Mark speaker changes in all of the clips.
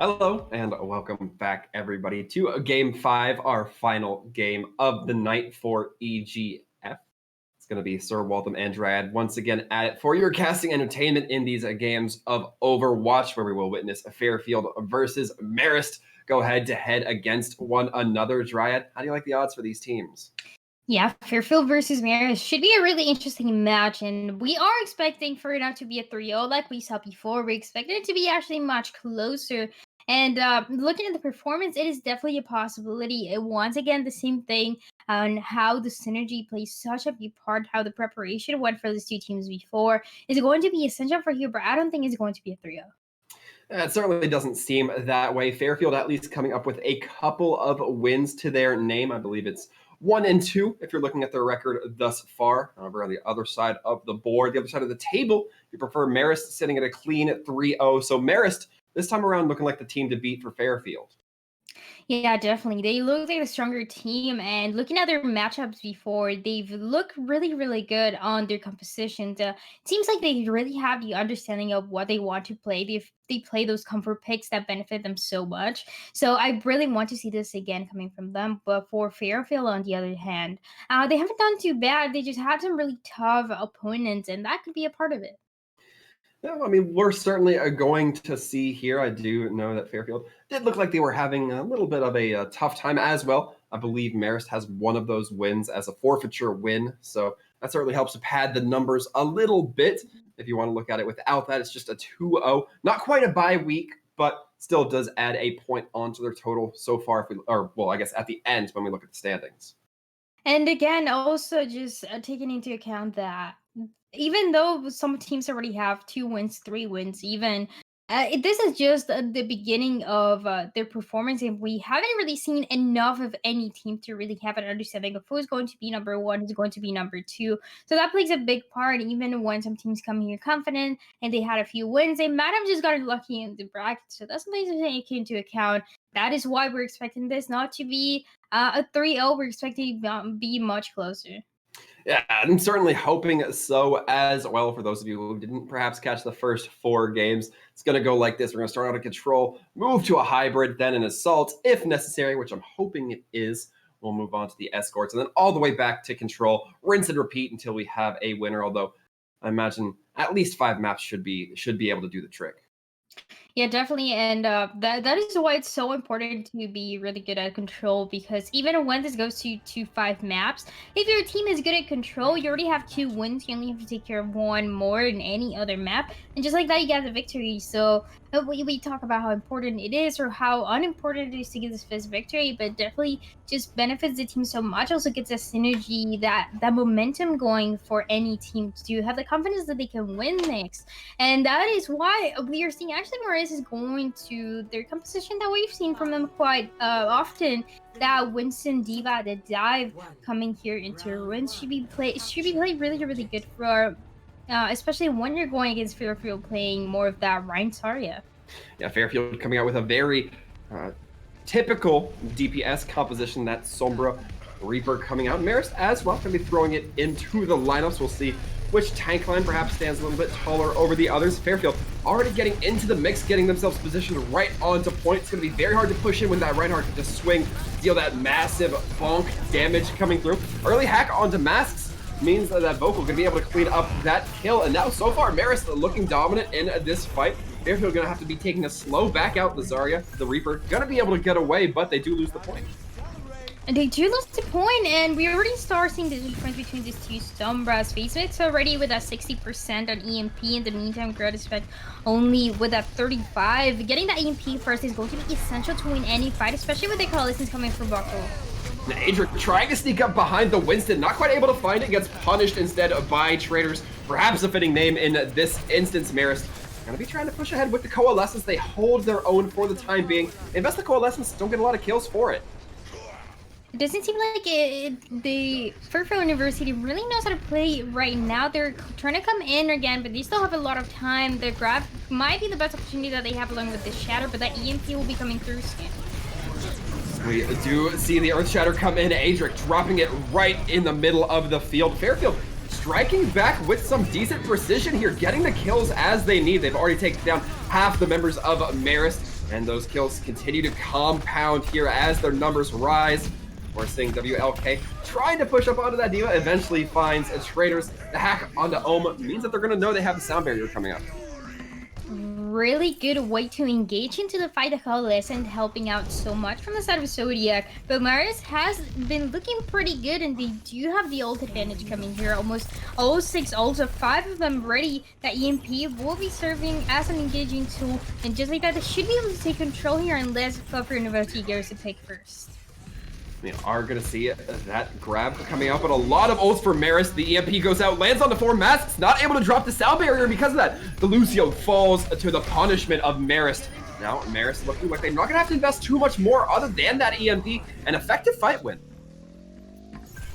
Speaker 1: Hello and welcome back, everybody, to Game 5, our final game of the night for EGF. It's going to be Sir Waltham and Dryad once again at it for your casting entertainment in these games of Overwatch, where we will witness Fairfield versus Marist go head-to-head against one another. Dryad, how do you like the odds for these teams?
Speaker 2: Yeah, Fairfield versus Marist should be a really interesting match, and we are expecting for it not to be a 3-0 like we saw before. We expected it to be actually much closer. And looking at the performance, it is definitely a possibility. Once again, the same thing on how the synergy plays such a big part, how the preparation went for these two teams before is going to be essential for here, but I don't think it's going to be a 3-0.
Speaker 1: It certainly doesn't seem that way. Fairfield at least coming up with a couple of wins to their name. I believe it's 1-2 if you're looking at their record thus far. However, on the other side of the board, the other side of the table, you prefer Marist sitting at a clean 3-0. So Marist, this time around, looking like the team to beat for Fairfield.
Speaker 2: Yeah, definitely. They look like a stronger team, and looking at their matchups before, they've looked really, really good on their compositions. Seems like they really have the understanding of what they want to play. They play those comfort picks that benefit them so much. So I really want to see this again coming from them. But for Fairfield, on the other hand, they haven't done too bad. They just had some really tough opponents, and that could be a part of it.
Speaker 1: Yeah, I mean, we're certainly going to see here. I do know that Fairfield did look like they were having a little bit of a tough time as well. I believe Marist has one of those wins as a forfeiture win, so that certainly helps to pad the numbers a little bit. If you want to look at it without that, it's just a 2-0. Not quite a bye week, but still does add a point onto their total so far. I guess at the end when we look at the standings.
Speaker 2: And again, also just taking into account that even though some teams already have 2 wins, 3 wins, even this is just the beginning of their performance, and we haven't really seen enough of any team to really have an understanding of who's going to be number one, who's going to be number two. So that plays a big part. Even when some teams come here confident and they had a few wins, they might have just gotten lucky in the bracket. So that's something to take into account. That is why we're expecting this not to be a 3-0. We're expecting to be much closer.
Speaker 1: Yeah, I'm certainly hoping so as well. For those of you who didn't perhaps catch the first 4 games, it's going to go like this. We're going to start out a control, move to a hybrid, then an assault if necessary, which I'm hoping it is. We'll move on to the escorts and then all the way back to control, rinse and repeat until we have a winner. Although I imagine at least 5 maps should be able to do the trick.
Speaker 2: Yeah, definitely, and that is why it's so important to be really good at control. Because even when this goes to 5 maps, if your team is good at control, you already have 2 wins. You only have to take care of one more than any other map, and just like that, you get the victory. So we talk about how important it is or how unimportant it is to get this first victory, but definitely just benefits the team so much. Also gets a synergy, that momentum going for any team to have the confidence that they can win next. And that is why we are seeing actually Marist is going to their composition that we've seen from them quite often. That Winston Diva, the dive coming here into Ruins should be played really, really good for especially when you're going against Fairfield playing more of that Ryan Saria.
Speaker 1: Yeah, Fairfield coming out with a very typical DPS composition. That Sombra Reaper coming out. Marist as well, going to be throwing it into the lineups. We'll see which tank line perhaps stands a little bit taller over the others. Fairfield already getting into the mix, getting themselves positioned right onto point. It's going to be very hard to push in when that Reinhardt can just swing, deal that massive bonk damage coming through. Early hack onto masks means that Vocal going to be able to clean up that kill. And now so far, Marist looking dominant in this fight. Fairfield going to have to be taking a slow back out. The Zarya, the Reaper, going to be able to get away, but they do lose the point.
Speaker 2: And they do lose the point, and we already start seeing the difference between these two Sombras. Facemix already with a 60% on EMP. In the meantime, Gratispect only with a 35. Getting that EMP first is going to be essential to win any fight, especially with the coalitions coming from Buckle.
Speaker 1: Now, Adric trying to sneak up behind the Winston, not quite able to find it, gets punished instead by Traders. Perhaps a fitting name in this instance. Marist gonna be trying to push ahead with the Coalescence. They hold their own for the time being. Invest the Coalescence, don't get a lot of kills for it.
Speaker 2: It doesn't seem like the Fairfield University really knows how to play right now. They're trying to come in again, but they still have a lot of time. The grab might be the best opportunity that they have along with the Shatter, but that EMP will be coming through soon.
Speaker 1: We do see the Earth Shatter come in. Adric dropping it right in the middle of the field. Fairfield striking back with some decent precision here, getting the kills as they need. They've already taken down half the members of Marist. And those kills continue to compound here as their numbers rise. We're seeing WLK trying to push up onto that diva, eventually finds Traders. The hack onto Ohm means that they're going to know they have the sound barrier coming up.
Speaker 2: Really good way to engage into the fight. The Coalescent helping out so much from the side of Zodiac, but Marist has been looking pretty good, and they do have the ult advantage coming here. Almost all 6 ults, so 5 of them ready. That EMP will be serving as an engaging tool, and just like that, they should be able to take control here unless Fairfield University goes to pick first.
Speaker 1: We are going to see that grab coming out, but a lot of ults for Marist. The EMP goes out, lands on the 4 masks, not able to drop the sound barrier because of that. The Lucio falls to the punishment of Marist. Now, Marist looking like they're not going to have to invest too much more other than that EMP. An effective fight win.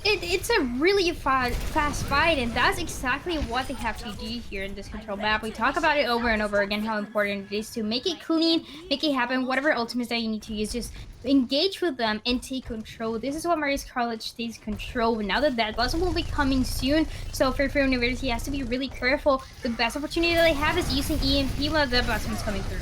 Speaker 2: It's a really fast fight, and that's exactly what they have to do here in this control map. We talk about it over and over again, how important it is to make it clean, make it happen, whatever ultimates that you need to use, just engage with them and take control. This is what Marist College takes control. Now that that lesson will be coming soon, so Fairfield University has to be really careful. The best opportunity that they have is using EMP while the blossom is coming through.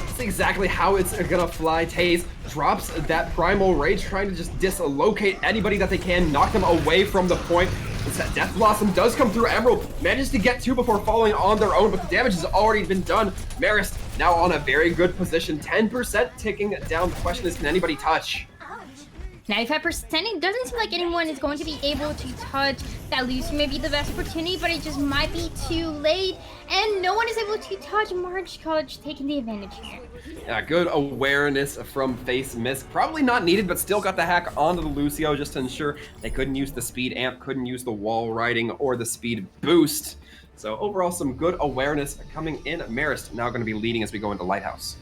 Speaker 1: That's exactly how it's gonna fly. Taze drops that Primal Rage, trying to just dislocate anybody that they can, knock them away from the point. That Death Blossom does come through. Emerald manages to get 2 before falling on their own, but the damage has already been done. Marist now on a very good position, 10% ticking down. The question is, can anybody touch?
Speaker 2: 95%, it doesn't seem like anyone is going to be able to touch. That Lucy may be the best opportunity, but it just might be too late. And no one is able to touch. Marist College taking the advantage here.
Speaker 1: Yeah, good awareness from Face Miss. Probably not needed, but still got the hack onto the Lucio just to ensure they couldn't use the speed amp, couldn't use the wall riding or the speed boost. So overall, some good awareness coming in. Marist now going to be leading as we go into Lighthouse.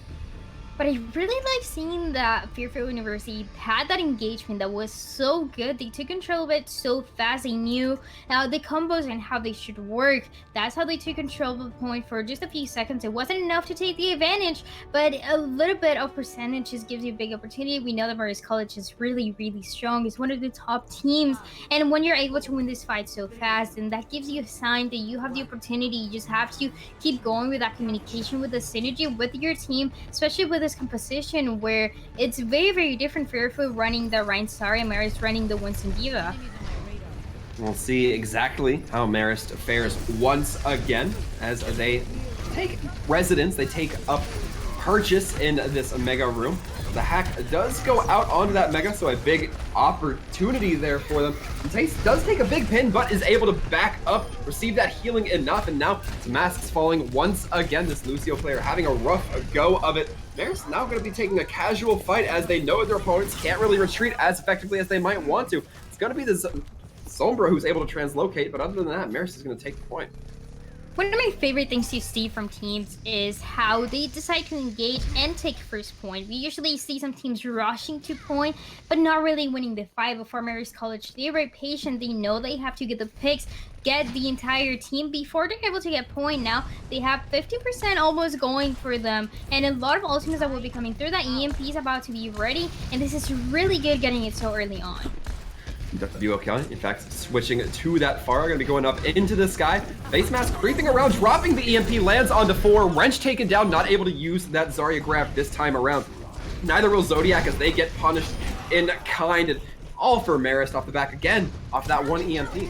Speaker 2: But I really like seeing that Fairfield University had that engagement that was so good. They took control of it so fast. They knew the combos and how they should work. That's how they took control of the point for just a few seconds. It wasn't enough to take the advantage, but a little bit of percentage just gives you a big opportunity. We know that Marist College is really, really strong. It's one of the top teams. And when you're able to win this fight so fast, and that gives you a sign that you have the opportunity. You just have to keep going with that communication, with the synergy with your team, especially with this composition where it's very, very different. Fairfield running the Ryan Sari and Marist running the Winston Diva.
Speaker 1: We'll see exactly how Marist fares once again as they take residence, they take up purchase in this mega room. The hack does go out onto that mega, so a big opportunity there for them. And Tace does take a big pin, but is able to back up, receive that healing enough, and now the masks falling once again. This Lucio player having a rough go of it. Marist now going to be taking a casual fight as they know their opponents can't really retreat as effectively as they might want to. It's going to be this Sombra who's able to translocate, but other than that, Marist is going to take the point.
Speaker 2: One of my favorite things to see from teams is how they decide to engage and take first point. We usually see some teams rushing to point, but not really winning the fight. Before Marist College, they're very patient. They know they have to get the picks, get the entire team before they're able to get point. Now they have 50% almost going for them, and a lot of ultimates that will be coming through. That EMP is about to be ready, and this is really good getting it so early on.
Speaker 1: WLK, in fact, switching to that far, going to be going up into the sky. Face mask creeping around, dropping the EMP, lands onto 4. Wrench taken down, not able to use that Zarya grab this time around. Neither will Zodiac as they get punished in kind. And all for Marist off the back again, off that 1 EMP.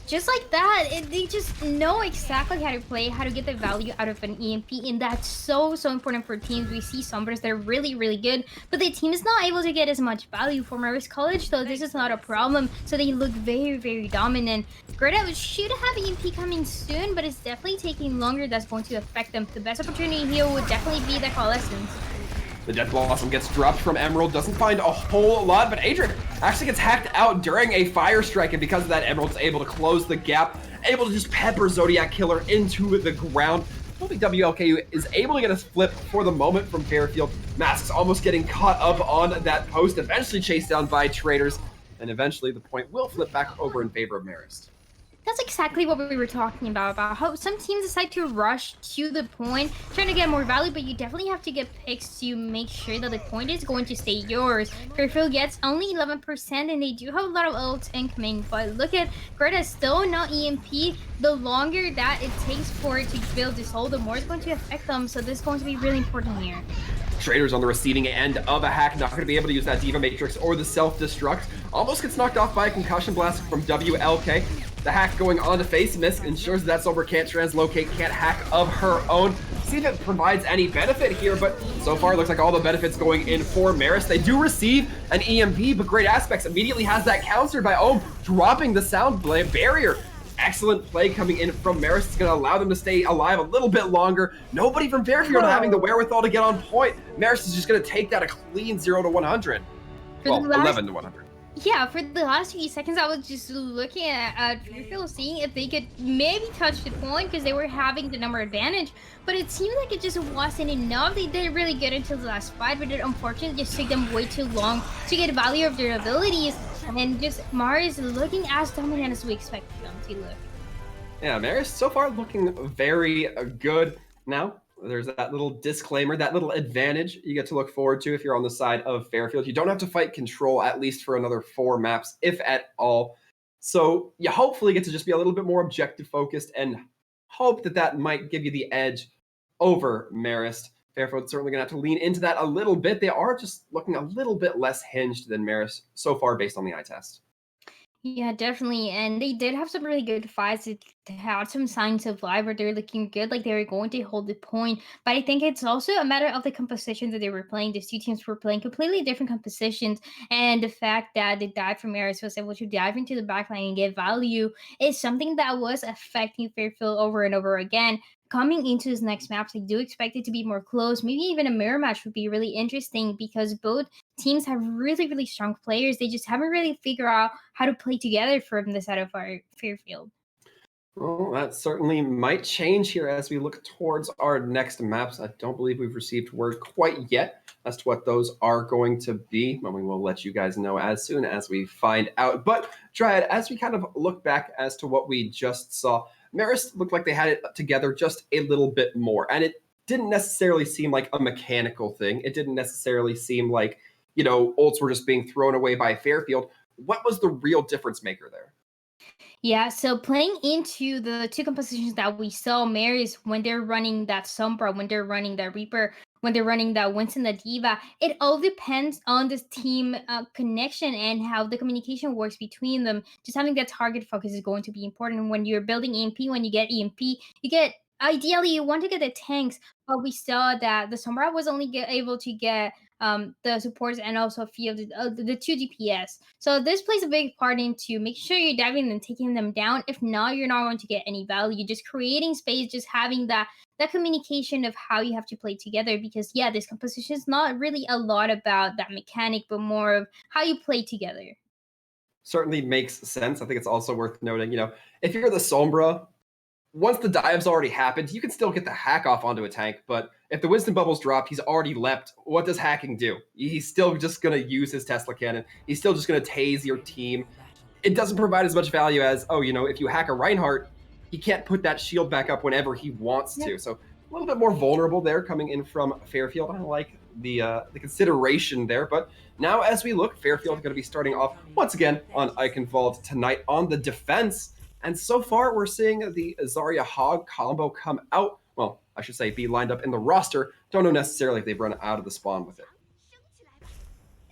Speaker 2: Just like that, they just know exactly how to play, how to get the value out of an EMP, and that's so important for teams. We see Sombras, they're really, really good, but the team is not able to get as much value for Marist College, so this is not a problem. So they look very, very dominant. Greta should have EMP coming soon, but it's definitely taking longer. That's going to affect them. The best opportunity here would definitely be the Coalescence.
Speaker 1: The Death Blossom gets dropped from Emerald, doesn't find a whole lot, but Adric actually gets hacked out during a fire strike, and because of that, Emerald's able to close the gap, able to just pepper Zodiac Killer into the ground. I think WLKU is able to get a flip for the moment from Fairfield. Masks almost getting caught up on that post, eventually chased down by Traders, and eventually the point will flip back over in favor of Marist.
Speaker 2: That's exactly what we were talking about how some teams decide to rush to the point, trying to get more value, but you definitely have to get picks to make sure that the point is going to stay yours. Fairfield gets only 11%, and they do have a lot of ults incoming, but look at Greta, still not EMP. The longer that it takes for it to build this hole, the more it's going to affect them, so this is going to be really important here.
Speaker 1: Traders on the receiving end of a hack, not going to be able to use that Diva Matrix or the self-destruct. Almost gets knocked off by a concussion blast from WLK. The hack going on to face miss ensures that Sombra can't translocate, can't hack of her own. See if it provides any benefit here, but so far it looks like all the benefits going in for Marist. They do receive an EMP, but great aspects immediately has that countered by Ohm, dropping the sound barrier. Excellent play coming in from Marist. It's going to allow them to stay alive a little bit longer. Nobody from Fairfield having the wherewithal to get on point. Marist is just going to take that a clean 0 to 100. Well, 11 to 100.
Speaker 2: Yeah, for the last few seconds, I was just looking at Fairfield, seeing if they could maybe touch the point because they were having the number advantage. But it seemed like it just wasn't enough. They did really good until the last fight, but it unfortunately just took them way too long to get value of their abilities. And just Marist looking as dominant as we expected them to look.
Speaker 1: Yeah, Marist so far looking very good. Now, there's that little disclaimer, that little advantage you get to look forward to if you're on the side of Fairfield. You don't have to fight control at least for another 4 maps, if at all. So you hopefully get to just be a little bit more objective focused and hope that that might give you the edge over Marist. Fairfield's certainly going to have to lean into that a little bit. They are just looking a little bit less hinged than Marist so far based on the eye test.
Speaker 2: Yeah, definitely. And they did have some really good fights. It had some signs of life where they're looking good, like they were going to hold the point. But I think it's also a matter of the composition that they were playing. These two teams were playing completely different compositions. And the fact that the dive from Marist was able to dive into the backline and get value is something that was affecting Fairfield over and over again. Coming into this next maps, I do expect it to be more close. Maybe even a mirror match would be really interesting because both teams have really, really strong players. They just haven't really figured out how to play together from the side of our Fairfield.
Speaker 1: Well, that certainly might change here as we look towards our next maps. I don't believe we've received word quite yet as to what those are going to be. And we will let you guys know as soon as we find out. But Dryad, as we kind of look back as to what we just saw, Marist looked like they had it together just a little bit more. And it didn't necessarily seem like a mechanical thing. It didn't necessarily seem like, you know, ults were just being thrown away by Fairfield. What was the real difference maker there?
Speaker 2: Yeah, so playing into the two compositions that we saw, Marist, when they're running that Sombra, when they're running that Reaper, when they're running that Winston, the Diva, it all depends on this team connection and how the communication works between them. Just having that target focus is going to be important. When you're building EMP, when you get EMP, you get, ideally, you want to get the tanks, but we saw that the Sombra was only able to get the supports and also a few of the 2 DPS. So this plays a big part into make sure you're diving and taking them down. If not, you're not going to get any value. Just creating space, just having that communication of how you have to play together, because yeah, this composition is not really a lot about that mechanic, but more of how you play together.
Speaker 1: Certainly makes sense. I think it's also worth noting, you know, if you're the Sombra, once the dive's already happened, you can still get the hack off onto a tank, but if the Winston bubbles drop, he's already leapt. What does hacking do? He's still just going to use his Tesla cannon. He's still just going to tase your team. It doesn't provide as much value as, oh, you know, if you hack a Reinhardt, he can't put that shield back up whenever he wants to. So a little bit more vulnerable there coming in from Fairfield. I like the consideration there. But now as we look, Fairfield is going to be starting off once again on Eichenwald tonight on the defense. And so far, we're seeing the Zarya Hog combo come out. Well, I should say be lined up in the roster. Don't know necessarily if they've run out of the spawn with it.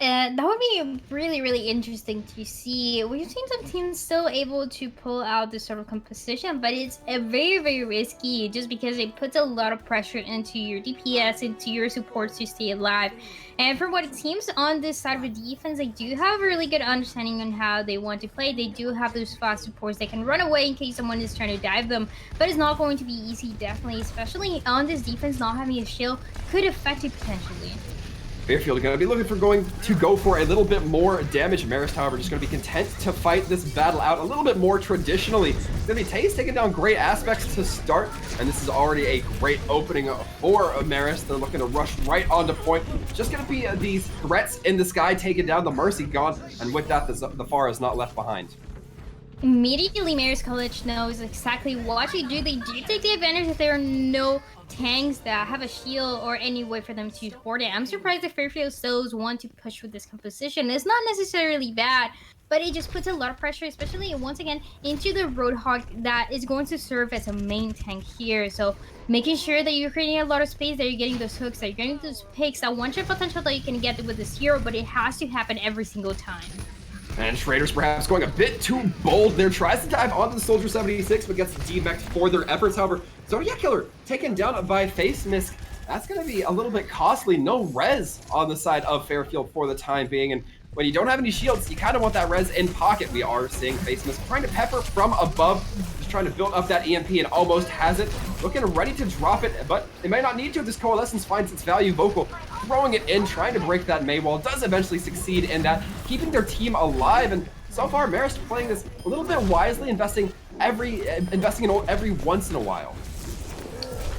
Speaker 2: That would be really, really interesting to see. We've seen some teams still able to pull out this sort of composition, but it's very, very risky just because it puts a lot of pressure into your DPS, into your supports to stay alive. And from what it seems on this side of the defense, they do have a really good understanding on how they want to play. They do have those fast supports. They can run away in case someone is trying to dive them, but it's not going to be easy, definitely, especially on this defense. Not having a shield could affect it potentially.
Speaker 1: Fairfield going to be looking for go for a little bit more damage. Marist, however, just going to be content to fight this battle out a little bit more traditionally. It's going to be Taze taking down great aspects to start, and this is already a great opening for Marist. They're looking to rush right onto point. Just going to be these threats in the sky taking down the Mercy gone, and with that, the Pharah is not left behind.
Speaker 2: Immediately, Marist College knows exactly what to do. They do take the advantage if there are no tanks that have a shield or any way for them to support it. I'm surprised that Fairfield still want to push with this composition. It's not necessarily bad, but it just puts a lot of pressure, especially once again into the Roadhog that is going to serve as a main tank here. So making sure that you're creating a lot of space, that you're getting those hooks, that you're getting those picks, that one-shot potential that you can get with this hero, but it has to happen every single time.
Speaker 1: And Schrader's perhaps going a bit too bold there. Tries to dive onto the Soldier 76, but gets demeched for their efforts. However, Zodiac Killer taken down by Face Mist. That's going to be a little bit costly. No res on the side of Fairfield for the time being. And when you don't have any shields, you kind of want that res in pocket. We are seeing Face Mist trying to pepper from above, just trying to build up that EMP, and almost has it. Looking ready to drop it, but they might not need to if this Coalescence finds its value. Vocal throwing it in, trying to break that May wall. Does eventually succeed in that, keeping their team alive. And so far, Marist playing this a little bit wisely, investing in every once in a while.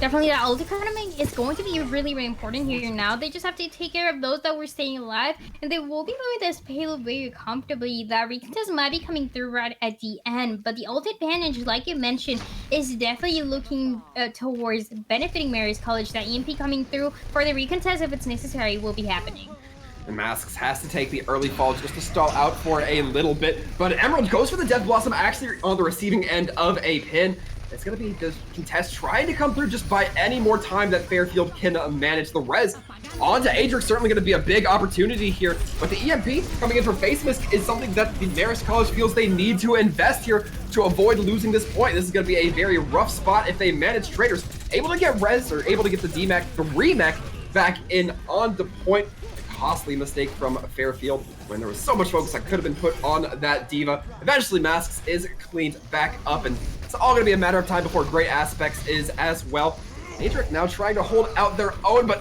Speaker 2: Definitely, that ult economy is going to be really, really important here now. They just have to take care of those that were staying alive, and they will be moving this payload very comfortably. That recontest might be coming through right at the end, but the ult advantage, like you mentioned, is definitely looking towards benefiting Marist College. That EMP coming through for the recontest, if it's necessary, will be happening.
Speaker 1: And Masks has to take the early fall just to stall out for a little bit, but Emerald goes for the Death Blossom, actually on the receiving end of a pin. It's going to be the contest trying to come through just by any more time that Fairfield can manage the res. On to Adric, certainly going to be a big opportunity here, but the EMP coming in from Face Mist is something that the Marist College feels they need to invest here to avoid losing this point. This is going to be a very rough spot if they manage Traders. Able to get res, or able to get the DMAC, the remech back in on the point. Costly mistake from Fairfield when there was so much focus that could have been put on that Diva. Eventually, Masks is cleaned back up, and it's all going to be a matter of time before Great Aspects is as well. Adric now trying to hold out their own, but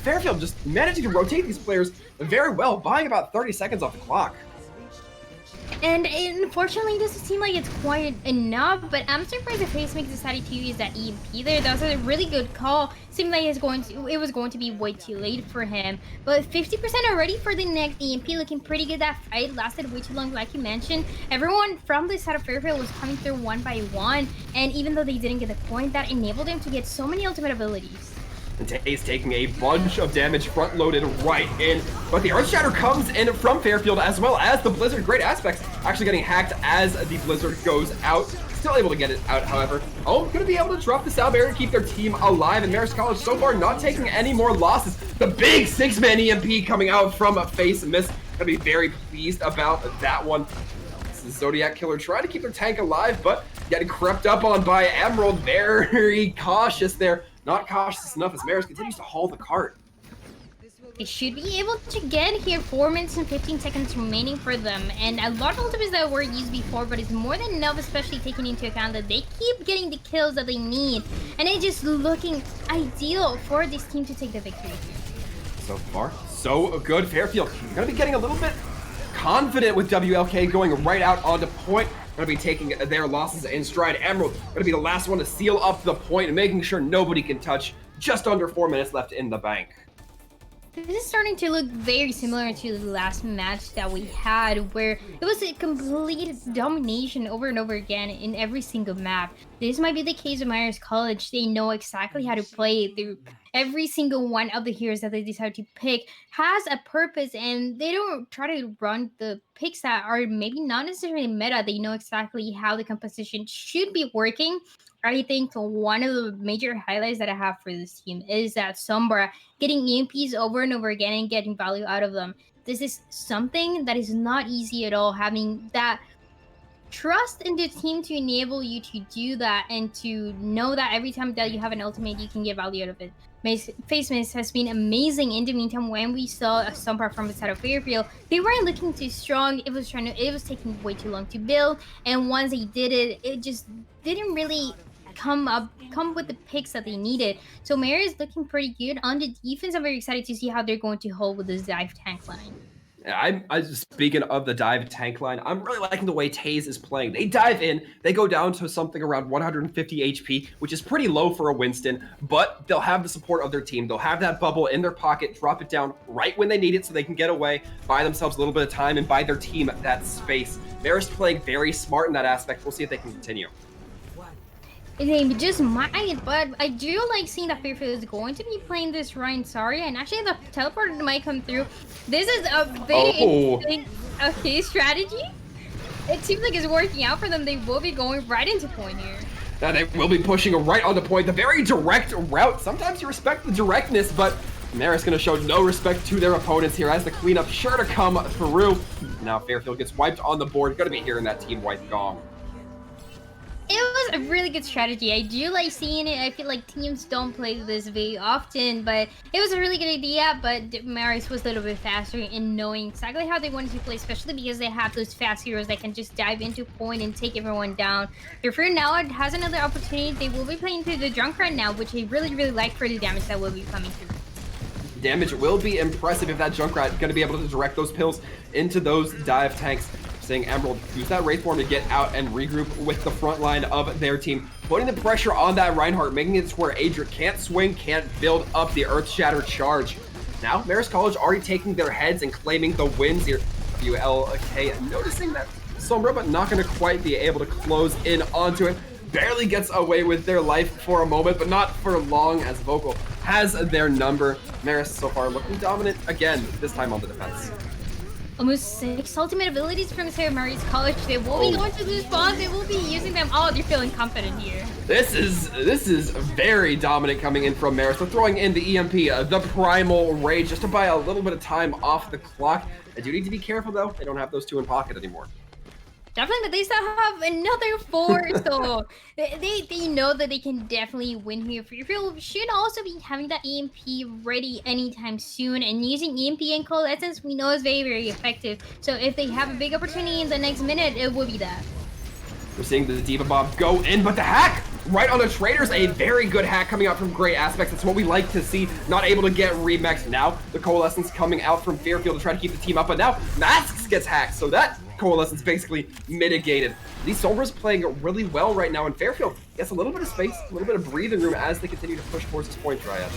Speaker 1: Fairfield just managing to rotate these players very well, buying about 30 seconds off the clock.
Speaker 2: And unfortunately, it doesn't seem like it's quite enough, but I'm surprised that FaceMix decided to use that EMP there. That was a really good call. Seemed like it was going to be way too late for him. But 50% already for the next EMP, looking pretty good. That fight lasted way too long, like you mentioned. Everyone from the side of Fairfield was coming through one by one, and even though they didn't get the point, that enabled them to get so many ultimate abilities.
Speaker 1: And Tay's taking a bunch of damage front-loaded right in. But the Earth Shatter comes in from Fairfield, as well as the Blizzard. Great Aspects actually getting hacked as the Blizzard goes out. Still able to get it out, however. Oh, going to be able to drop the Sound Barrier to keep their team alive. And Marist College so far not taking any more losses. The big 6-man EMP coming out from Face Mist. Going to be very pleased about that one. This is Zodiac Killer trying to keep their tank alive, but getting crept up on by Emerald. Very cautious there. Not cautious enough as Marist continues to haul the cart.
Speaker 2: They should be able to get here. 4 minutes and 15 seconds remaining for them, and a lot of ultimates that were used before, but it's more than enough, especially taking into account that they keep getting the kills that they need, and it's just looking ideal for this team to take the victory here.
Speaker 1: So far, so good. Fairfield gonna be getting a little bit confident with WLK going right out onto point. Gonna be taking their losses in stride. Emerald gonna be the last one to seal up the point and making sure nobody can touch. Just under 4 minutes left in the bank.
Speaker 2: This is starting to look very similar to the last match that we had, where it was a complete domination over and over again in every single map. This might be the case of Marist College. They know exactly how to play through every single one of the heroes that they decide to pick has a purpose, and they don't try to run the picks that are maybe not necessarily meta. They know exactly how the composition should be working. I think one of the major highlights that I have for this team is that Sombra getting EMPs over and over again and getting value out of them. This is something that is not easy at all, having that trust in the team to enable you to do that and to know that every time that you have an ultimate, you can get value out of it. Face Mist has been amazing. In the meantime, when we saw a Sombra from the side of Fairfield, they weren't looking too strong. It was taking way too long to build, and once they did it, it just didn't really come with the picks that they needed. So Mary is looking pretty good on the defense. I'm very excited to see how they're going to hold with this dive tank line.
Speaker 1: I'm speaking of the dive tank line. I'm really liking the way Taze is playing. They dive in, they go down to something around 150 HP, which is pretty low for a Winston, but they'll have the support of their team. They'll have that bubble in their pocket, drop it down right when they need it so they can get away, buy themselves a little bit of time, and buy their team that space. Marist playing very smart in that aspect. We'll see if they can continue.
Speaker 2: They just might, but I do like seeing that Fairfield is going to be playing this Ryan Saria, and actually the teleporter might come through. This is a very interesting strategy. It seems like it's working out for them. They will be going right into point here.
Speaker 1: Now they will be pushing right onto point. The very direct route. Sometimes you respect the directness, but Marist going to show no respect to their opponents here as the cleanup sure to come through. Now Fairfield gets wiped on the board. Going to be hearing that team wipe gong.
Speaker 2: It was a really good strategy. I do like seeing it. I feel like teams don't play this very often, but it was a really good idea. But Marist was a little bit faster in knowing exactly how they wanted to play, especially because they have those fast heroes that can just dive into point and take everyone down. Fairfield now has another opportunity. They will be playing through the Junkrat now, which I really, really like for the damage that will be coming through.
Speaker 1: Damage will be impressive if that Junkrat going to be able to direct those pills into those dive tanks. Seeing Emerald use that Wraith form to get out and regroup with the front line of their team, putting the pressure on that Reinhardt, making it to where Adric can't swing, can't build up the Earth Shatter charge. Now, Marist College already taking their heads and claiming the wins here. WLK noticing that Sombra, but not going to quite be able to close in onto it. Barely gets away with their life for a moment, but not for long as Vocal has their number. Marist so far looking dominant again, this time on the defense.
Speaker 2: Almost 6 ultimate abilities from Marist College. They will be going to lose bombs. They will be using them. Oh, they're feeling confident here.
Speaker 1: This is very dominant coming in from Marist. They're throwing in the EMP, the Primal Rage, just to buy a little bit of time off the clock. I do need to be careful though. They don't have those two in pocket anymore.
Speaker 2: Definitely, but they still have another 4, so they know that they can definitely win here. Fairfield should also be having that EMP ready anytime soon, and using EMP and Cold Essence we know is very, very effective. So if they have a big opportunity in the next minute, it will be that.
Speaker 1: We're seeing the Diva Bomb go in, but the hack right on the Traders, a very good hack coming out from Great Aspects. That's what we like to see. Not able to get remexed. Now the Coalescence coming out from Fairfield to try to keep the team up, but now Masks gets hacked, so that Coalescence basically mitigated. These Sombras playing really well right now, and Fairfield gets a little bit of space, a little bit of breathing room as they continue to push towards this point triad.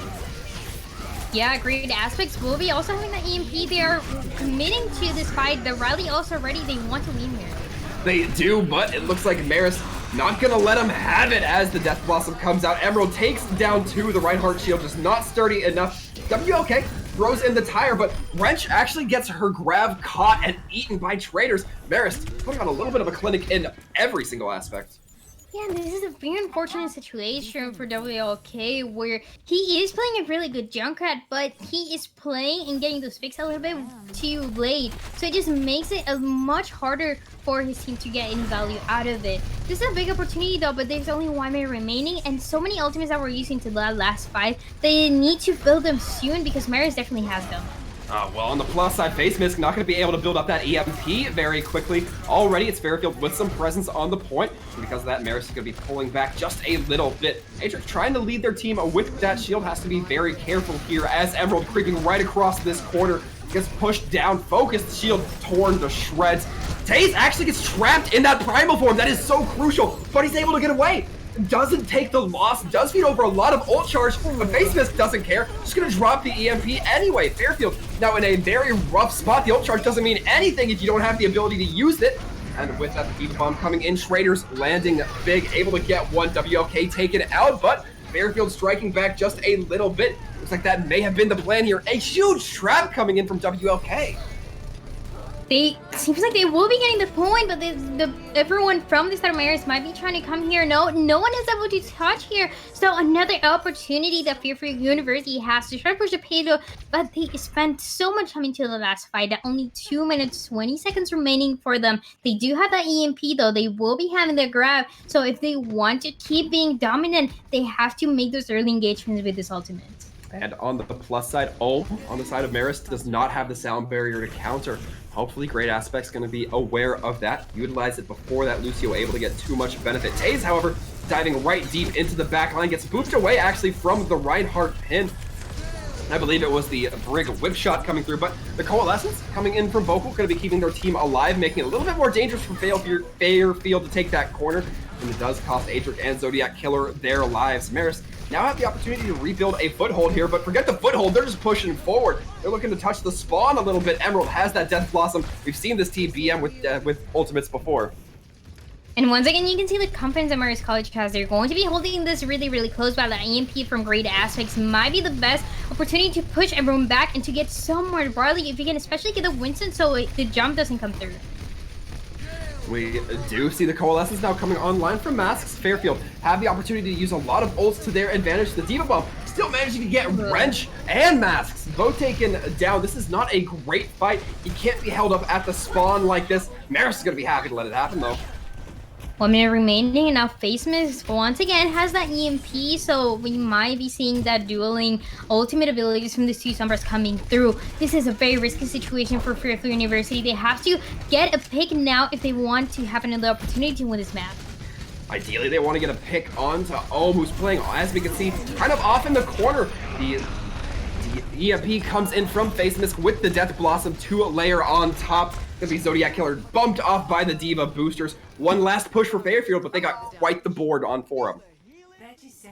Speaker 2: Yeah, Great Aspects will be also having that EMP. They are committing to this fight. The rally also ready. They want to win here.
Speaker 1: They do, but it looks like Marist not gonna let him have it as the Death Blossom comes out. Emerald takes down 2. The Reinhardt shield just not sturdy enough. WLK throws in the tire, but Wrench actually gets her grab caught and eaten by Traders. Marist putting on a little bit of a clinic in every single aspect.
Speaker 2: Yeah, this is a very unfortunate situation for WLK where he is playing a really good Junkrat, but he is playing and getting those picks a little bit too late. So it just makes it much harder for his team to get any value out of it. This is a big opportunity though, but there's only 1 minute remaining and so many ultimates that we're using to that last fight. They need to build them soon because Marist definitely has them.
Speaker 1: Well, on the plus side, Face Mist not going to be able to build up that EMP very quickly. Already, it's Fairfield with some presence on the point. And because of that, Marist is going to be pulling back just a little bit. Adric trying to lead their team with that shield has to be very careful here as Emerald creeping right across this corner gets pushed down. Focused shield torn to shreds. Taze actually gets trapped in that primal form. That is so crucial, but he's able to get away. Doesn't take the loss, does feed over a lot of ult charge, but Face Mist doesn't care. Just gonna drop the EMP anyway. Fairfield now in a very rough spot. The ult charge doesn't mean anything if you don't have the ability to use it. And with that, the Diva Bomb coming in, Traders landing big, able to get one. WLK taken out, but Fairfield striking back just a little bit. Looks like that may have been the plan here. A huge trap coming in from WLK.
Speaker 2: Seems like they will be getting the point, but everyone from the start of Marist might be trying to come here. No one is able to touch here. So another opportunity that Fairfield University has to try to push the payload, but they spent so much time into the last fight that only 2 minutes, 20 seconds remaining for them. They do have that EMP though. They will be having their grab. So if they want to keep being dominant, they have to make those early engagements with this ultimate.
Speaker 1: And on the plus side, on the side of Marist does not have the sound barrier to counter. Hopefully Great Aspect's going to be aware of that, utilize it before that Lucio able to get too much benefit. Taze, however, diving right deep into the back line, gets booped away actually from the Reinhardt pin. I believe it was the Brig whip shot coming through, but the Coalescence coming in from Vocal going to be keeping their team alive, making it a little bit more dangerous for Fairfield to take that corner, and it does cost Adric and Zodiac Killer their lives. Marist now have the opportunity to rebuild a foothold here, but forget the foothold, they're just pushing forward. They're looking to touch the spawn a little bit. Emerald has that Death Blossom. We've seen this team BM with ultimates before.
Speaker 2: And once again, you can see the confidence that Marist College has. They're going to be holding this really, really close, but the EMP from Great Aspects might be the best opportunity to push everyone back and to get somewhere. Barley, if you can especially get the Winston so the jump doesn't come through.
Speaker 1: We do see the Coalescence now coming online from Masks. Fairfield have the opportunity to use a lot of ults to their advantage. The Diva Bomb still managing to get Wrench and Masks both taken down. This is not a great fight. He can't be held up at the spawn like this. Marist is going to be happy to let it happen, though.
Speaker 2: 1 minute remaining, and now Face Mist once again has that EMP, so we might be seeing that dueling ultimate abilities from the two Sombras coming through. This is a very risky situation for Fairfield University. They have to get a pick now if they want to have another opportunity to win this map.
Speaker 1: Ideally, they want to get a pick onto Ohm, who's playing, as we can see, kind of off in the corner. The EMP comes in from Face Mist with the Death Blossom to a layer on top. Gonna be Zodiac Killer bumped off by the Diva boosters. One last push for Fairfield, but they got quite the board on for them.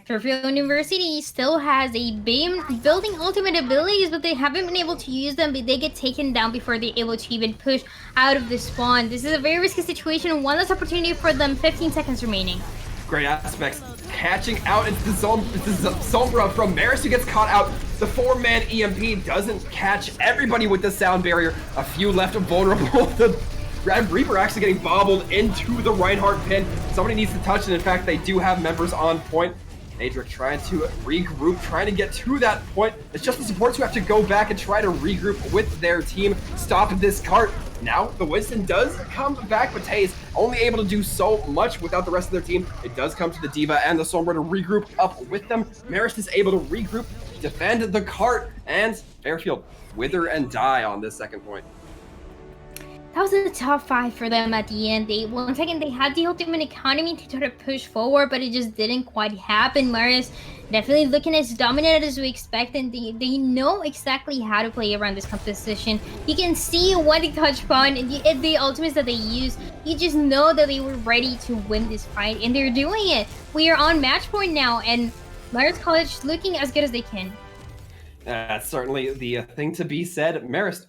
Speaker 2: Fairfield University still has a beam building ultimate abilities, but they haven't been able to use them, but they get taken down before they're able to even push out of the spawn. This is a very risky situation. One last opportunity for them, 15 seconds remaining.
Speaker 1: Great Aspects catching out. It's the Sombra from Marist who gets caught out. The 4-man EMP doesn't catch everybody with the sound barrier. A few left vulnerable. The Red Reaper actually getting bobbled into the Reinhardt pin. Somebody needs to touch it. In fact, they do have members on point. Adric trying to regroup, trying to get to that point. It's just the supports who have to go back and try to regroup with their team. Stop this cart. Now, the Winston does come back, but Tay is only able to do so much without the rest of their team. It does come to the Diva and the Sombra to regroup up with them. Marist is able to regroup, defend the cart, and Fairfield wither and die on this second point.
Speaker 2: That was a tough fight for them at the end. Once again, they had the ultimate economy to try to push forward, but it just didn't quite happen. Marist definitely looking as dominant as we expect, and they know exactly how to play around this composition. You can see what the touch point and the ultimates that they use. You just know that they were ready to win this fight, and they're doing it. We are on match point now, and Marist College looking as good as they can.
Speaker 1: That's certainly the thing to be said. Marist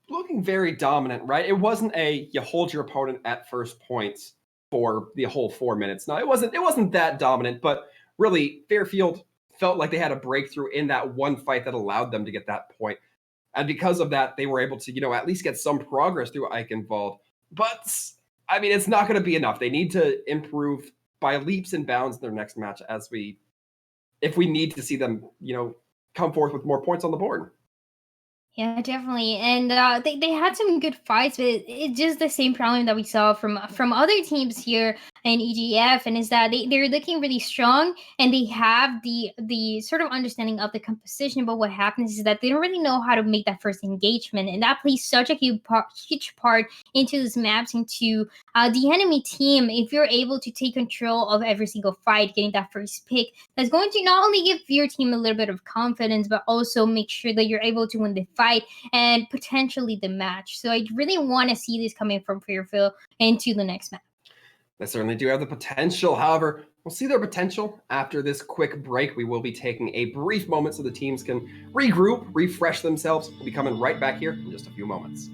Speaker 1: looking very dominant, right? It wasn't a you hold your opponent at first points for the whole 4 minutes. No, it wasn't that dominant, but really Fairfield felt like they had a breakthrough in that one fight that allowed them to get that point. And because of that, they were able to, at least get some progress through Eichenwald. But I mean, it's not going to be enough. They need to improve by leaps and bounds in their next match if we need to see them, come forth with more points on the board.
Speaker 2: Yeah, definitely. And they had some good fights, but it's just the same problem that we saw from other teams here in EGF, and is that they're looking really strong and they have the sort of understanding of the composition, but what happens is that they don't really know how to make that first engagement, and that plays such a huge part into these maps, into the enemy team. If you're able to take control of every single fight, getting that first pick, that's going to not only give your team a little bit of confidence, but also make sure that you're able to win the fight and potentially the match. So I really want to see this coming from Fairfield into the next match.
Speaker 1: They certainly do have the potential. However, we'll see their potential after this quick break. We will be taking a brief moment so the teams can regroup, refresh themselves. We'll be coming right back here in just a few moments.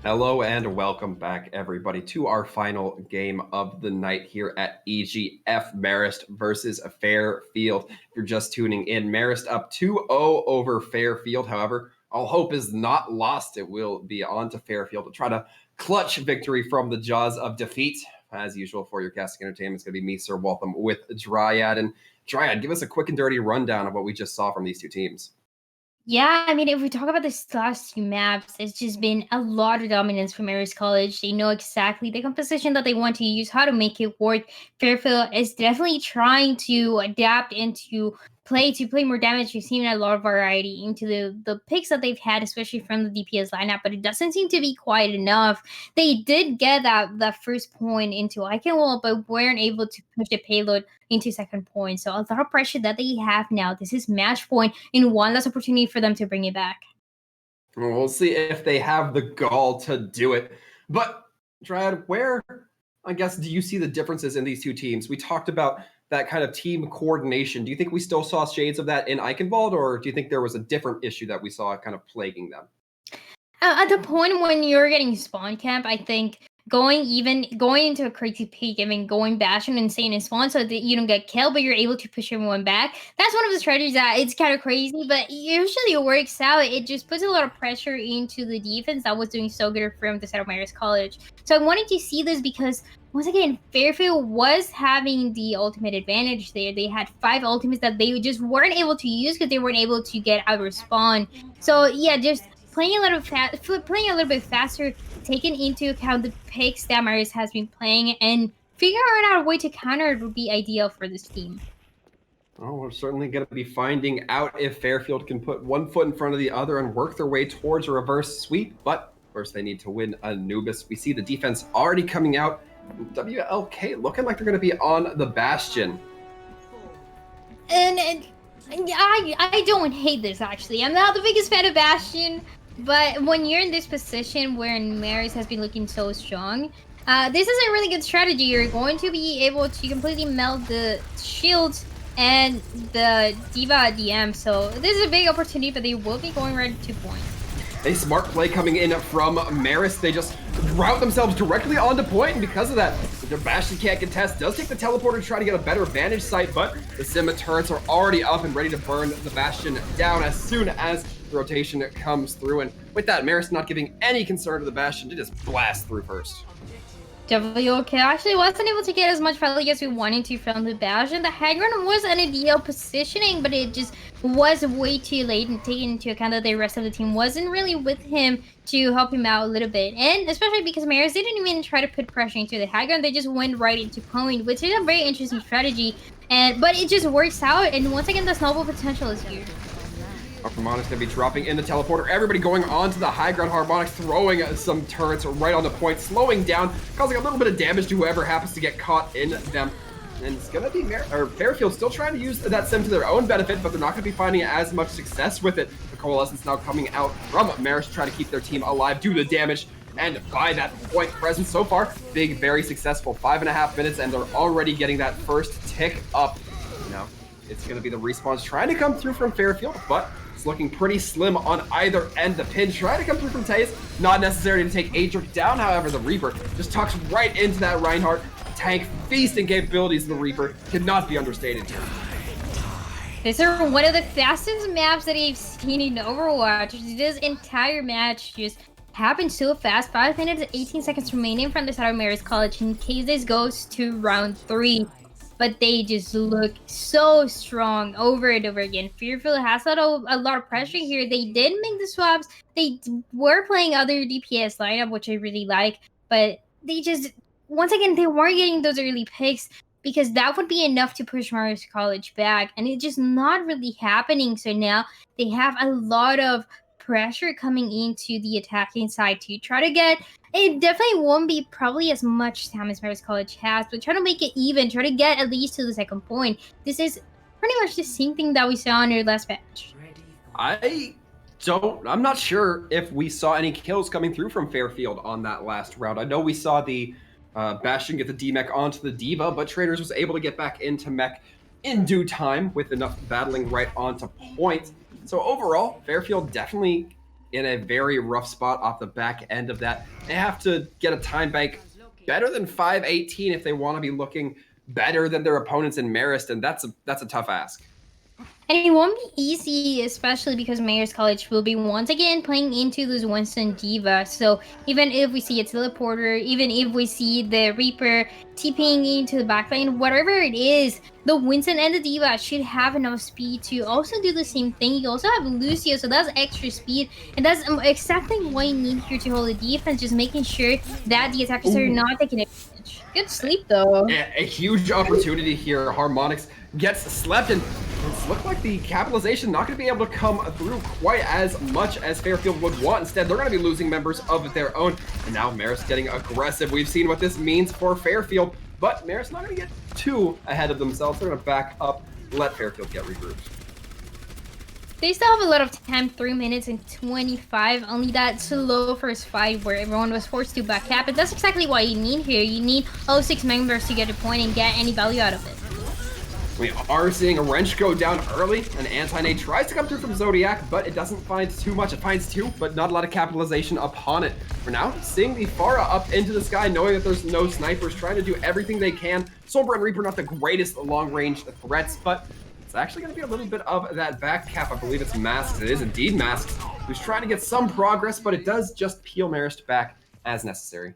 Speaker 1: Hello and welcome back, everybody, to our final game of the night here at EGF Marist versus Fairfield. If you're just tuning in, Marist up 2-0 over Fairfield. However, all hope is not lost. It will be on to Fairfield to try to clutch victory from the jaws of defeat. As usual, for your casting entertainment, it's going to be me, Sir Waltham, with Dryad. And Dryad, give us a quick and dirty rundown of what we just saw from these two teams.
Speaker 2: Yeah, I mean, if we talk about the last two maps, it's just been a lot of dominance from Marist College. They know exactly the composition that they want to use, how to make it work. Fairfield is definitely trying to adapt and to play more damage. We've seen a lot of variety into the picks that they've had, especially from the DPS lineup, but it doesn't seem to be quite enough. They did get that first point into Icon, but weren't able to push the payload into second point. So a lot of pressure that they have now. This is match point and one last opportunity for them to bring it back.
Speaker 1: We'll see if they have the gall to do it. But Dryad, where, I guess, do you see the differences in these two teams? We talked about that kind of team coordination. Do you think we still saw shades of that in Eichenwald, or do you think there was a different issue that we saw kind of plaguing them?
Speaker 2: At the point when you're getting spawn camp, I think going into a crazy peak, I mean, going bashing and staying in spawn so that you don't get killed, but you're able to push everyone back. That's one of the strategies that it's kind of crazy, but usually it works out. It just puts a lot of pressure into the defense that was doing so good from the side of Marist College. So I wanted to see this because once again, Fairfield was having the ultimate advantage there. They had 5 ultimates that they just weren't able to use because they weren't able to get out of spawn. So yeah, just playing a little bit faster, taking into account the picks that Marist has been playing, and figuring out a way to counter it would be ideal for this team.
Speaker 1: Oh, we're certainly going to be finding out if Fairfield can put one foot in front of the other and work their way towards a reverse sweep. But first, they need to win Anubis. We see the defense already coming out. WLK looking like they're going to be on the Bastion.
Speaker 2: And I don't hate this, actually. I'm not the biggest fan of Bastion, but when you're in this position where Marist has been looking so strong, this is a really good strategy. You're going to be able to completely melt the shields and the D.Va DM, so this is a big opportunity, but they will be going right to point.
Speaker 1: A smart play coming in from Marist. They just route themselves directly onto point, and because of that, their Bastion can't contest. Does take the teleporter to try to get a better vantage site, but the Sima turrets are already up and ready to burn the Bastion down as soon as the rotation comes through. And with that, Marist not giving any concern to the Bastion to just blast through first.
Speaker 2: WLK actually wasn't able to get as much value as we wanted to from the Bastion. The high ground was an ideal positioning, but it just was way too late, and taking into account that the rest of the team wasn't really with him to help him out a little bit. And especially because Marist didn't even try to put pressure into the high ground, they just went right into point, which is a very interesting strategy. But it just works out, and once again, the snowball potential is here.
Speaker 1: Harmonic's going to be dropping in the teleporter. Everybody going onto the high ground. Harmonic's throwing some turrets right on the point, slowing down, causing a little bit of damage to whoever happens to get caught in them. And it's going to be Fairfield still trying to use that sim to their own benefit, but they're not going to be finding as much success with it. The Coalescence now coming out from Marist to try to keep their team alive, do the damage, and by that point presence so far, big, very successful 5.5 minutes, and they're already getting that first tick up. Now, it's going to be the respawns trying to come through from Fairfield, but it's looking pretty slim on either end. The pin trying to come through from Taze. Not necessary to take Adric down, however, the Reaper just tucks right into that Reinhardt. Tank feasting capabilities of the Reaper cannot be understated here.
Speaker 2: These are one of the fastest maps that I've seen in Overwatch. This entire match just happened so fast. 5 minutes and 18 seconds remaining from the side of Marist College in case this goes to round 3. But they just look so strong over and over again. Fairfield has a lot of pressure here. They did make the swaps. They were playing other DPS lineup, which I really like. But they just, once again, they weren't getting those early picks because that would be enough to push Marist College back. And it's just not really happening. So now they have a lot of pressure coming into the attacking side to try to get. It definitely won't be probably as much time as Marist College has, but try to make it even, try to get at least to the second point. This is pretty much the same thing that we saw in our last match.
Speaker 1: I'm not sure if we saw any kills coming through from Fairfield on that last round. I know we saw the Bastion get the D-Mech onto the D.Va, but Traders was able to get back into Mech in due time with enough battling right onto point. So overall, Fairfield definitely in a very rough spot off the back end of that. They have to get a time bank better than 518 if they want to be looking better than their opponents in Marist, and that's a tough ask.
Speaker 2: And it won't be easy, especially because Marist College will be once again playing into this Winston D.Va. So even if we see a teleporter, even if we see the Reaper TPing into the backline, whatever it is, the Winston and the D.Va should have enough speed to also do the same thing. You also have Lucio, so that's extra speed. And that's exactly what you need here to hold the defense, just making sure that the attackers are not taking advantage. Good sleep, though.
Speaker 1: A huge opportunity here. Harmonix gets slept, and it's looked like the capitalization not going to be able to come through quite as much as Fairfield would want. Instead, they're going to be losing members of their own. And now Marist getting aggressive. We've seen what this means for Fairfield, but Marist not going to get too ahead of themselves. They're going to back up, let Fairfield get regrouped.
Speaker 2: They still have a lot of time, 3 minutes and 25. Only that slow first fight where everyone was forced to back up. And that's exactly what you need here. You need all 6 members to get a point and get any value out of it.
Speaker 1: We are seeing a wrench go down early. An anti-nade tries to come through from Zodiac, but it doesn't find too much. It finds 2, but not a lot of capitalization upon it. For now, seeing the Pharah up into the sky, knowing that there's no snipers, trying to do everything they can. Sombra and Reaper not the greatest long-range threats, but it's actually going to be a little bit of that back cap. I believe it's Masks. It is indeed Masks, who's trying to get some progress, but it does just peel Marist back as necessary.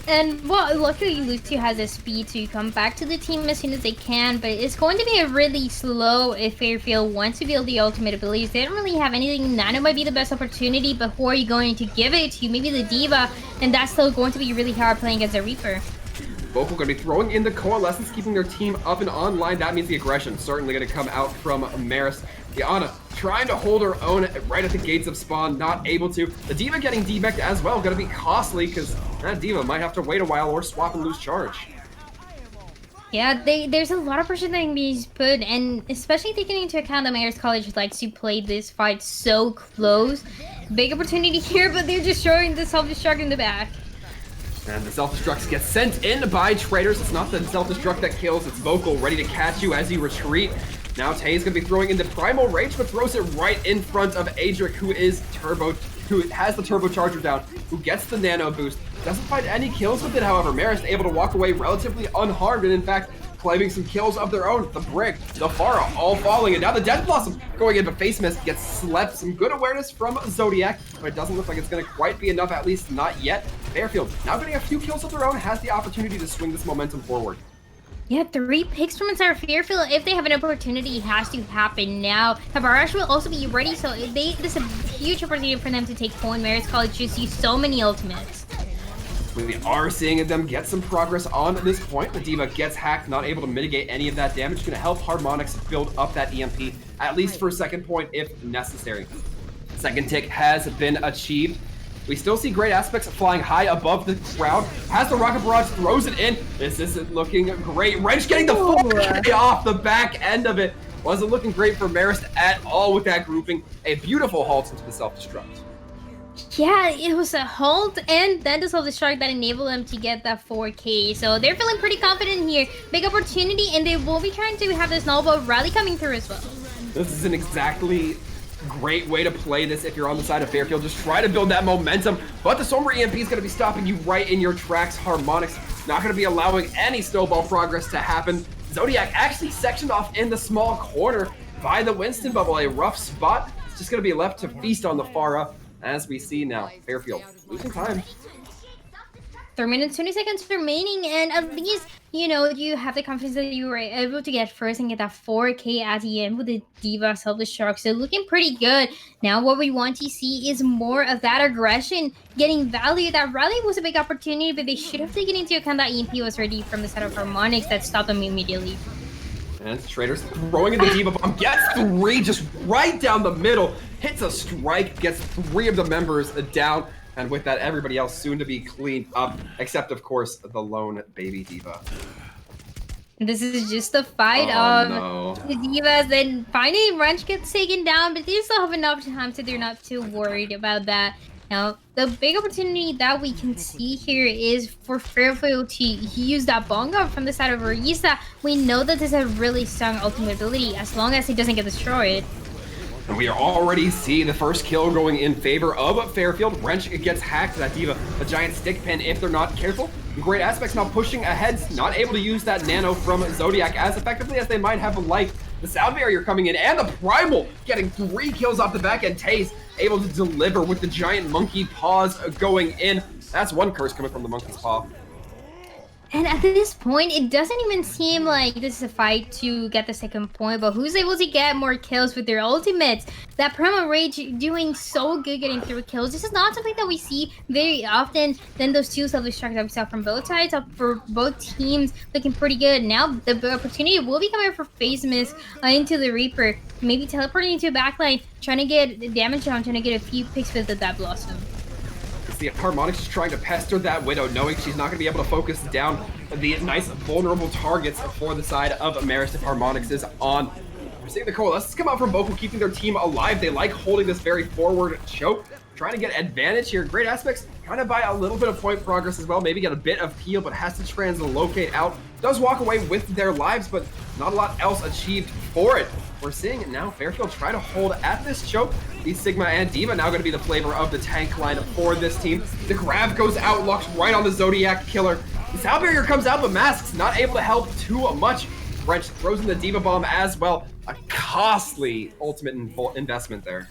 Speaker 2: And, well, luckily Lucio has the speed to come back to the team as soon as they can, but it's going to be a really slow if Fairfield wants to build the ultimate abilities. They don't really have anything. Nano might be the best opportunity, but who are you going to give it to? Maybe the D.Va, and that's still going to be really hard playing against the Reaper.
Speaker 1: Vocal going to be throwing in the Coalescence, keeping their team up and online. That means the aggression certainly going to come out from Marist. Diana trying to hold her own right at the gates of spawn, not able to. The D.Va getting debacked as well, going to be costly because that D.Va might have to wait a while or swap and lose charge.
Speaker 2: Yeah, there's a lot of pressure that can be put, and especially taking into account that Marist College likes to play this fight so close. Big opportunity here, but they're just showing the self-destruct in the back.
Speaker 1: And the self-destruct gets sent in by Traders. It's not the self-destruct that kills, it's Vocal ready to catch you as you retreat. Now Tay's gonna be throwing into Primal Rage, but throws it right in front of Adric, who has the turbocharger down, who gets the nano boost. Doesn't find any kills with it, however. Marist able to walk away relatively unharmed, and in fact, claiming some kills of their own. The Brick, the Pharah, all falling, and now the Death Blossom going in, but Face Mist gets slept. Some good awareness from Zodiac, but it doesn't look like it's gonna quite be enough, at least not yet. Fairfield, now getting a few kills of their own, has the opportunity to swing this momentum forward.
Speaker 2: Yeah, 3 picks from inside Fairfield. If they have an opportunity, it has to happen now. Tabarash will also be ready, so this is a huge opportunity for them to take point. Marist College just used so many ultimates.
Speaker 1: We are seeing them get some progress on this point. The D.Va gets hacked, not able to mitigate any of that damage. Going to help Harmonix build up that EMP, at least for a second point if necessary. Second tick has been achieved. We still see great aspects flying high above the crowd. Has the rocket barrage, throws it in. This isn't looking great. Wrench getting the full carry off the back end of it. Wasn't looking great for Marist at all with that grouping. A beautiful halt into the self-destruct.
Speaker 2: Yeah, it was a halt and then the self-destruct that enabled them to get that 4K. So they're feeling pretty confident here. Big opportunity, and they will be trying to have the snowball rally coming through as well. This
Speaker 1: is an exactly great way to play this if you're on the side of Fairfield. Just try to build that momentum, but the Sombra EMP is going to be stopping you right in your tracks. Harmonix not going to be allowing any snowball progress to happen. Zodiac actually sectioned off in the small corner by the Winston bubble. A rough spot. It's just going to be left to feast on the Pharah, as we see now. Fairfield losing time.
Speaker 2: 3 minutes, 20 seconds remaining, and at least, you know, you have the confidence that you were able to get first and get that 4K at the end with the D.Va self-destruct. So looking pretty good. Now what we want to see is more of that aggression getting value. That rally was a big opportunity, but they should have taken into account that EMP was ready from the side of Harmonix that stopped them immediately.
Speaker 1: And Traders throwing in the D.Va bomb, gets 3 just right down the middle, hits a strike, gets 3 of the members down. And with that, everybody else soon to be cleaned up, except, of course, the lone baby D.Va.
Speaker 2: This is just the fight of the D.Vas. Then finally, Wrench gets taken down, but they still have enough time, so they're not too worried about that. Now, the big opportunity that we can see here is for Fairfield to use that bongo from the side of Marist. We know that this is a really strong ultimate ability, as long as it doesn't get destroyed.
Speaker 1: And we are already seeing the first kill going in favor of Fairfield. Wrench gets hacked. That D.Va, a giant stick pin if they're not careful. Great Aspects now pushing ahead, not able to use that nano from Zodiac as effectively as they might have liked. The sound barrier coming in, and the Primal getting 3 kills off the back end. Taze able to deliver with the giant monkey paws going in. That's one curse coming from the monkey's paw.
Speaker 2: And at this point, it doesn't even seem like this is a fight to get the second point, but who's able to get more kills with their ultimates? That Primal Rage doing so good getting through kills. This is not something that we see very often. Then those 2 self-destructs that we saw from both sides, for both teams, looking pretty good. Now the opportunity will be coming for Face Mist into the Reaper. Maybe teleporting into a backline, trying to get damage on, trying to get a few picks with that Blossom.
Speaker 1: See, Harmonix is trying to pester that Widow, knowing she's not going to be able to focus down the nice vulnerable targets for the side of Marist if Harmonix is on. We're seeing the Coalescence come out from Vocal, keeping their team alive. They like holding this very forward choke, trying to get advantage here. Great Aspects kind of by a little bit of point progress as well, maybe get a bit of heal, but has to translocate out. Does walk away with their lives, but not a lot else achieved for it. We're seeing now Fairfield try to hold at this choke. These Sigma and D.Va now going to be the flavor of the tank line for this team. The grab goes out, locks right on the Zodiac killer. The sound barrier comes out, but Mask's not able to help too much. Wrench throws in the D.Va bomb as well. A costly ultimate investment there.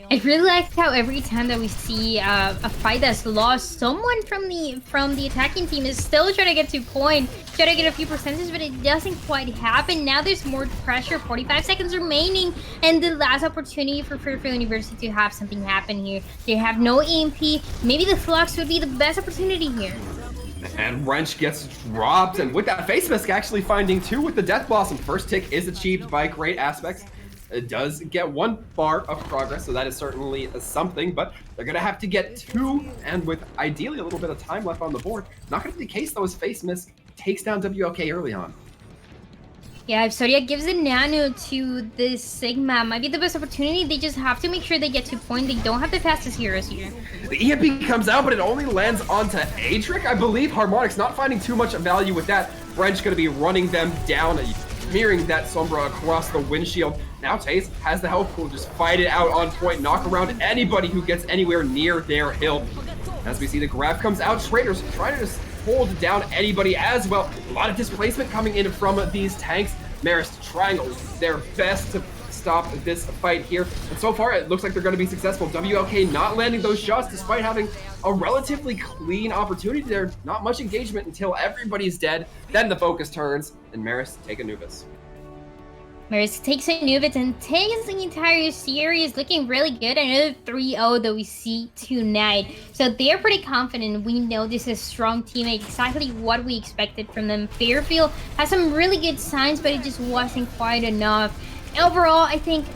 Speaker 2: I really like how every time that we see a fight that's lost, someone from the attacking team is still trying to get to point, trying to get a few percentages, but it doesn't quite happen. Now there's more pressure, 45 seconds remaining, and the last opportunity for Fairfield University to have something happen here. They have no EMP. Maybe the Flux would be the best opportunity here.
Speaker 1: And Wrench gets dropped, and with that Face Mask actually finding 2 with the Death Blossom. First tick is achieved by Great Aspects. It does get 1 bar of progress, so that is certainly something, but they're going to have to get 2, and with ideally a little bit of time left on the board. Not going to be the case, though, as Face Mist takes down WLK early on.
Speaker 2: Yeah, if Zodiac gives a nano to this Sigma, might be the best opportunity. They just have to make sure they get to point. They don't have the fastest heroes here.
Speaker 1: The EMP comes out, but it only lands onto Adric, I believe. Harmonix not finding too much value with that. Wrench going to be running them down, mirroring that Sombra across the windshield. Now Taze has the health pool, just fight it out on point, knock around anybody who gets anywhere near their hill. As we see the grab comes out, Traders trying to just hold down anybody as well. A lot of displacement coming in from these tanks. Marist trying their best to stop this fight here. And so far, it looks like they're going to be successful. WLK not landing those shots despite having a relatively clean opportunity there. Not much engagement until everybody's dead. Then the focus turns, and Marist take Anubis.
Speaker 2: Marist takes Anubis and takes the entire series, looking really good. Another 3-0 that we see tonight. So they're pretty confident. We know this is a strong team, exactly what we expected from them. Fairfield has some really good signs, but it just wasn't quite enough. Overall, I think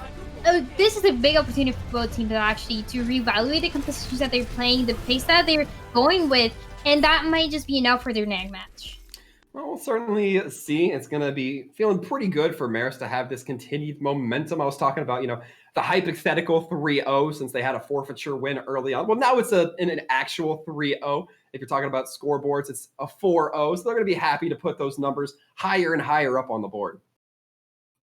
Speaker 2: this is a big opportunity for both teams actually to reevaluate the compositions that they're playing, the pace that they're going with, and that might just be enough for their next match.
Speaker 1: Well, we'll certainly see. It's going to be feeling pretty good for Marist to have this continued momentum. I was talking about, the hypothetical 3-0 since they had a forfeiture win early on. Well, now it's an actual 3-0. If you're talking about scoreboards, it's a 4-0. So they're going to be happy to put those numbers higher and higher up on the board.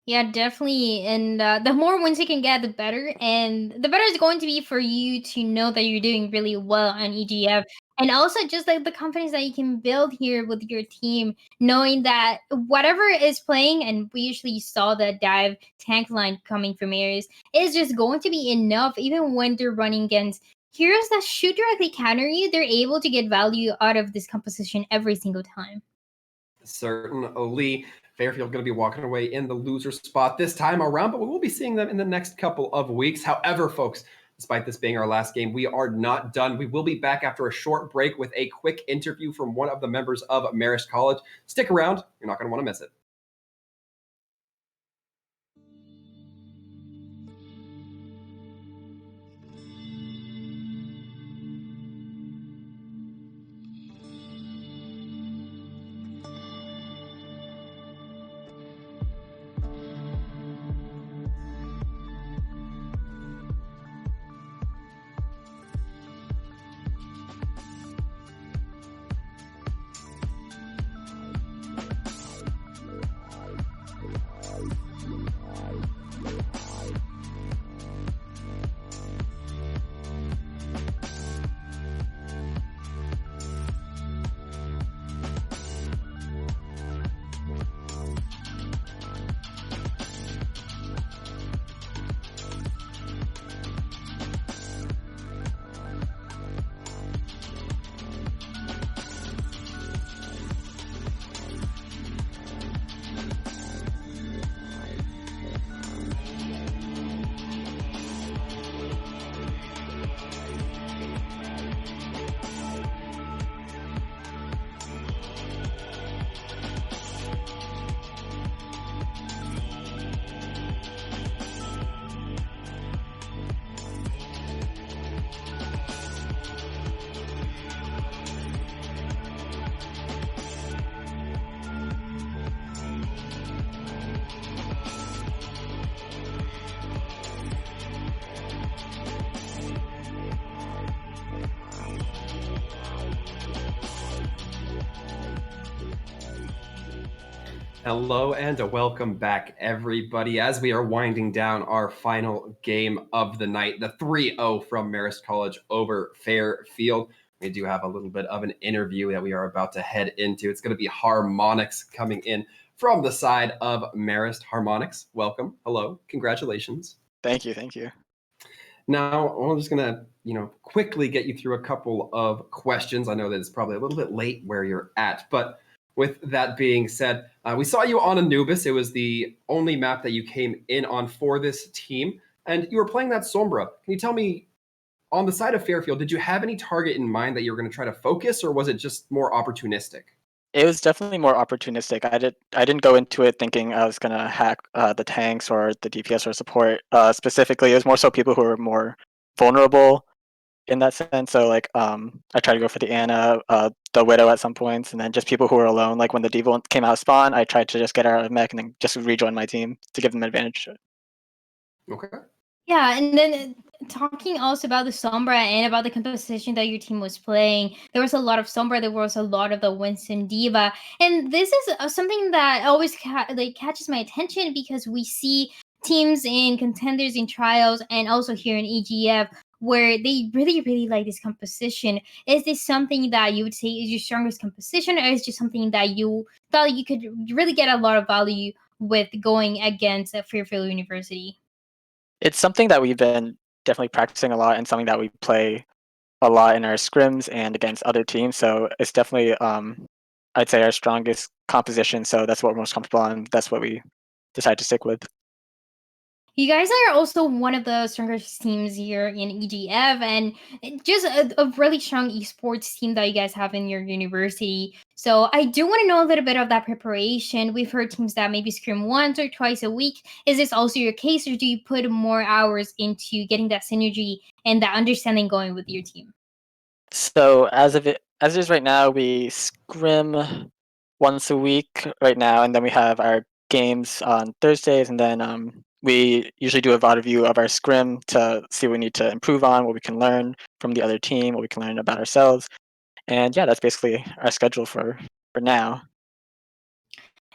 Speaker 2: Yeah, definitely. And the more wins you can get, the better. And the better it's going to be for you to know that you're doing really well on EGF. And also just like the confidence that you can build here with your team, knowing that whatever is playing, and we usually saw the dive tank line coming from Marist, is just going to be enough even when they're running against heroes that should directly counter you. They're able to get value out of this composition every single time.
Speaker 1: Certainly. Fairfield going to be walking away in the loser spot this time around, but we will be seeing them in the next couple of weeks. However, folks, despite this being our last game, we are not done. We will be back after a short break with a quick interview from one of the members of Marist College. Stick around. You're not going to want to miss it. Hello and welcome back, everybody, as we are winding down our final game of the night, the 3-0 from Marist College over Fairfield. We do have a little bit of an interview that we are about to head into. It's going to be Harmonix coming in from the side of Marist. Harmonix, welcome. Hello. Congratulations.
Speaker 3: Thank you.
Speaker 1: Now, I'm just going to, quickly get you through a couple of questions. I know that it's probably a little bit late where you're at, but with that being said, we saw you on Anubis. It was the only map that you came in on for this team, and you were playing that Sombra. Can you tell me, on the side of Fairfield, did you have any target in mind that you were going to try to focus, or was it just more opportunistic?
Speaker 3: It was definitely more opportunistic. I didn't go into it thinking I was gonna hack the tanks or the DPS or support. Specifically, it was more so people who were more vulnerable in that sense. So I tried to go for the Ana, the Widow at some points, and then just people who were alone. Like when the Devil came out of spawn, I tried to just get out of mech and then just rejoin my team to give them advantage.
Speaker 1: Okay.
Speaker 2: Yeah, and then talking also about the Sombra and about the composition that your team was playing, there was a lot of Sombra, there was a lot of the Winston Diva, and this is something that always catches my attention because we see teams in contenders in trials and also here in EGF where they really like this composition. Is this something that you would say is your strongest composition, or is it just something that you thought you could really get a lot of value with going against Fairfield University?
Speaker 3: It's something that we've been definitely practicing a lot and something that we play a lot in our scrims and against other teams. So it's definitely, I'd say, our strongest composition. So that's what we're most comfortable on. That's what we decide to stick with.
Speaker 2: You guys are also one of the strongest teams here in EGF, and just a really strong esports team that you guys have in your university. So I do want to know a little bit of that preparation. We've heard teams that maybe scrim once or twice a week. Is this also your case, or do you put more hours into getting that synergy and that understanding going with your team?
Speaker 3: So as it is right now, we scrim once a week right now, and then we have our games on Thursdays, and then we usually do a VOD review of our scrim to see what we need to improve on, what we can learn from the other team, what we can learn about ourselves. And yeah, that's basically our schedule for now.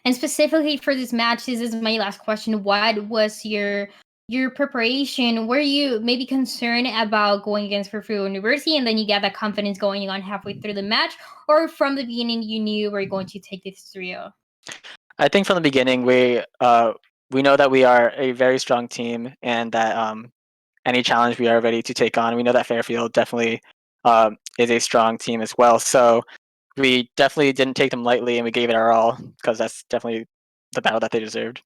Speaker 2: And specifically for this match, this is my last question. What was your preparation? Were you maybe concerned about going against Fairfield University and then you get that confidence going on halfway through the match? Or from the beginning you knew we're going to take this 3-0?
Speaker 3: I think from the beginning we know that we are a very strong team and that any challenge we are ready to take on. We know that Fairfield definitely is a strong team as well. So we definitely didn't take them lightly and we gave it our all because that's definitely the battle that they deserved.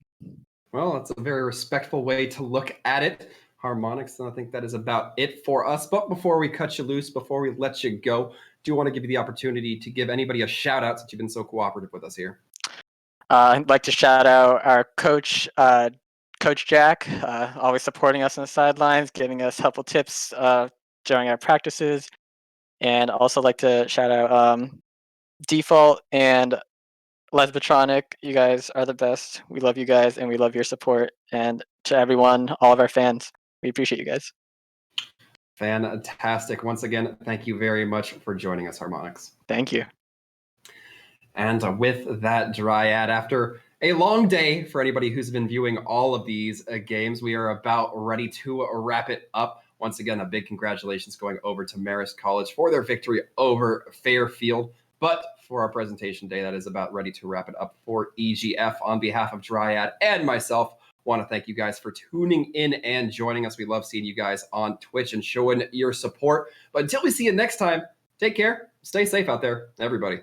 Speaker 1: Well, that's a very respectful way to look at it. Harmonix, and I think that is about it for us. But before we cut you loose, before we let you go, do want to give you the opportunity to give anybody a shout out since you've been so cooperative with us here.
Speaker 3: I'd like to shout out our coach, Coach Jack, always supporting us on the sidelines, giving us helpful tips during our practices. And also like to shout out Default and Lesbitronic. You guys are the best. We love you guys and we love your support. And to everyone, all of our fans, we appreciate you guys.
Speaker 1: Fantastic. Once again, thank you very much for joining us, Harmonix.
Speaker 3: Thank you.
Speaker 1: And with that Dryad, after a long day for anybody who's been viewing all of these games, we are about ready to wrap it up. Once again, a big congratulations going over to Marist College for their victory over Fairfield. But for our presentation day, that is about ready to wrap it up for EGF. On behalf of Dryad and myself, want to thank you guys for tuning in and joining us. We love seeing you guys on Twitch and showing your support. But until we see you next time, take care. Stay safe out there, everybody.